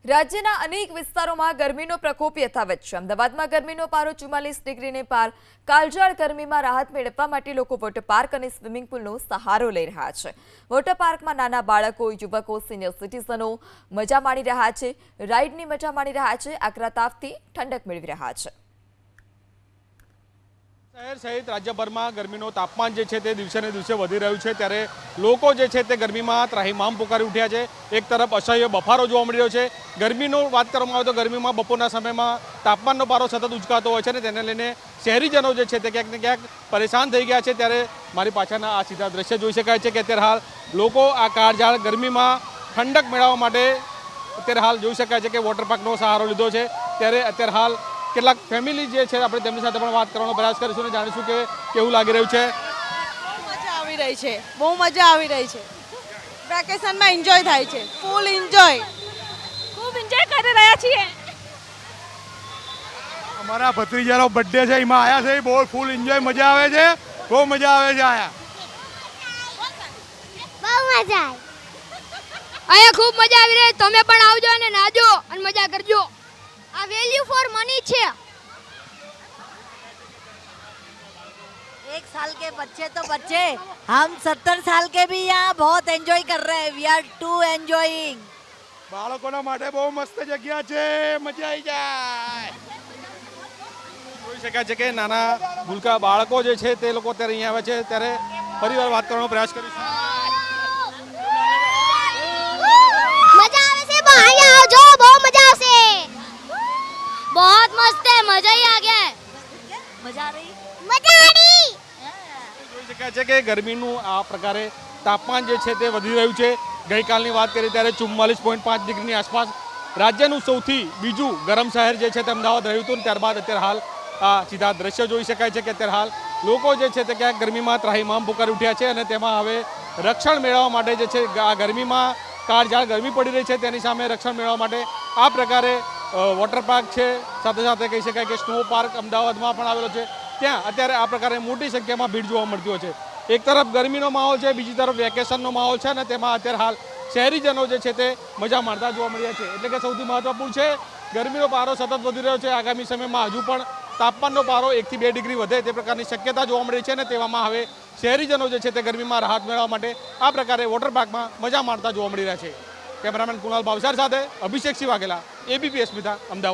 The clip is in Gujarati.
રાજ્યના અનેક વિસ્તારોમાં ગરમીનો પ્રકોપ યથાવત છે। અમદાવાદમાં ગરમીનો પારો 44 ડિગ્રીને પાર। કાળઝાળ ગરમીમાં રાહત મેળવવા માટે લોકો વોટર પાર્ક અને સ્વિમિંગ પૂલનો સહારો લઈ રહ્યા છે। વોટર પાર્કમાં નાના બાળકો, યુવકો, સિનિયર સિટીઝનો મજા માણી રહ્યા છે। રાઇડની મજા માણી રહ્યા છે। આકરા તાપથી ઠંડક મેળવી રહ્યા છે। શહેર સહિત રાજ્યભરમાં ગરમીનો તાપમાન જે છે તે દિવસે ને દિવસે વધી રહ્યું છે, ત્યારે લોકો જે છે તે ગરમીમાં ત્રાહિમામ પુકારી ઉઠ્યા છે। એક તરફ અસહ્ય બફારો જોવા મળી રહ્યો છે। ગરમીનો વાત કરવામાં આવે તો ગરમીમાં બપોરના સમયમાં તાપમાનનો પારો સતત ઉંચકાતો હોય છે ને તેને લઈને શહેરીજનો જે છે તે ક્યાંક ને ક્યાંક પરેશાન થઈ ગયા છે। ત્યારે મારી પાછળના આ સીધા દ્રશ્ય જોઈ શકાય છે કે અત્યારે હાલ લોકો આ કાળઝાળ ગરમીમાં ઠંડક મેળવવા માટે અત્યારે હાલ જોઈ શકાય છે કે વોટર પાર્કનો સહારો લીધો છે। ત્યારે અત્યારે હાલ કેટલાક ફેમિલી જે છે આપણે તેમની સાથે પણ વાત કરવાનો પ્રયાસ કરીશું અને જાણીશું કે કેવું લાગી રહ્યું છે। મજા આવી રહી છે, બહુ મજા આવી રહી છે। વેકેશનમાં એન્જોય થાય છે, ફૂલ એન્જોય, ખૂબ એન્જોય કરી રહ્યા છીએ। અમારા ભત્રીજાનો બર્થડે છે, એમાં આવ્યા છે, બહુ ફૂલ એન્જોય, મજા આવે છે, બહુ મજા આવે છે। આયા બહુ મજા આવી, અહીંયા ખૂબ મજા આવી રહી। તમે પણ આવજો અને નાજો અને મજા કરજો। આ વેલ્યુ ફોર મની છે। 1 साल के बच्चे तो बच्चे, हम 70 साल के भी यहाँ बहुत एंजॉय कर रहे हैं। We are too enjoying. બાળકોના માટે બહુ મસ્ત જગ્યા છે, મજા આવી જાય। જોઈ શકાય છે કે નાના ભૂલકા બાળકો જે છે તે લોકો અત્યારે અહીંયા આવે છે। ત્યારે ફરીવાર વાત કરવાનો પ્રયાસ કરીશું। મજા આવે છે, અહીંયા આવજો, બહુ મજા આવશે। बहुत मस्त है, मजा ही आ गया है। मजा आ रही? मजा आ रही। જોઈ શકાય છે કે ગરમીનું આ પ્રકારે તાપમાન જે છે તે વધી રહ્યું છે। ગઈકાલની વાત કરીએ ત્યારે 44.5 ડિગ્રીની આસપાસ રાજ્યનું સૌથી બીજું ગરમ શહેર જે છે તે અમદાવાદ રહ્યું હતું। ત્યારબાદ અત્યારે હાલ આ સીધા દ્રશ્ય જોઈ શકાય છે કે અત્યારે હાલ લોકો જે છે તે ક્યાંક ગરમીમાં ત્રાહિમામ પુકારી ઉઠ્યા છે અને તેમાં હવે રક્ષણ મેળવવા માટે જે છે આ ગરમીમાં કાળઝાળ ગરમી પડી રહી છે તેની સામે રક્ષણ મેળવવા માટે આ પ્રકારે વોટર પાર્ક છે, સાથે સાથે કહી શકાય કે સ્નો પાર્ક અમદાવાદમાં પણ આવેલો છે। ત્યાં અત્યારે આ પ્રકારે મોટી સંખ્યામાં ભીડ જોવા મળતી હોય છે। એક તરફ ગરમીનો માહોલ છે, બીજી તરફ વેકેશનનો માહોલ છે અને તેમાં અત્યારે હાલ શહેરીજનો જે છે તે મજા માણતા જોવા મળ્યા છે। એટલે કે સૌથી મહત્વપૂર્ણ છે ગરમીનો પારો સતત વધી રહ્યો છે। આગામી સમયમાં હજુ પણ તાપમાનનો પારો 1 થી 2 ડિગ્રી વધે તે પ્રકારની શક્યતા જોવા મળી છે અને તેવામાં હવે શહેરીજનો જે છે તે ગરમીમાં રાહત મેળવવા માટે આ પ્રકારે વોટર પાર્કમાં મજા માણતા જોવા મળી રહ્યા છે। કેમેરામેન કુણાલ ભાવસાર સાથે અભિષેક સિંહ વાઘેલા, એબીપી અસ્મિતા, અમદાવાદ।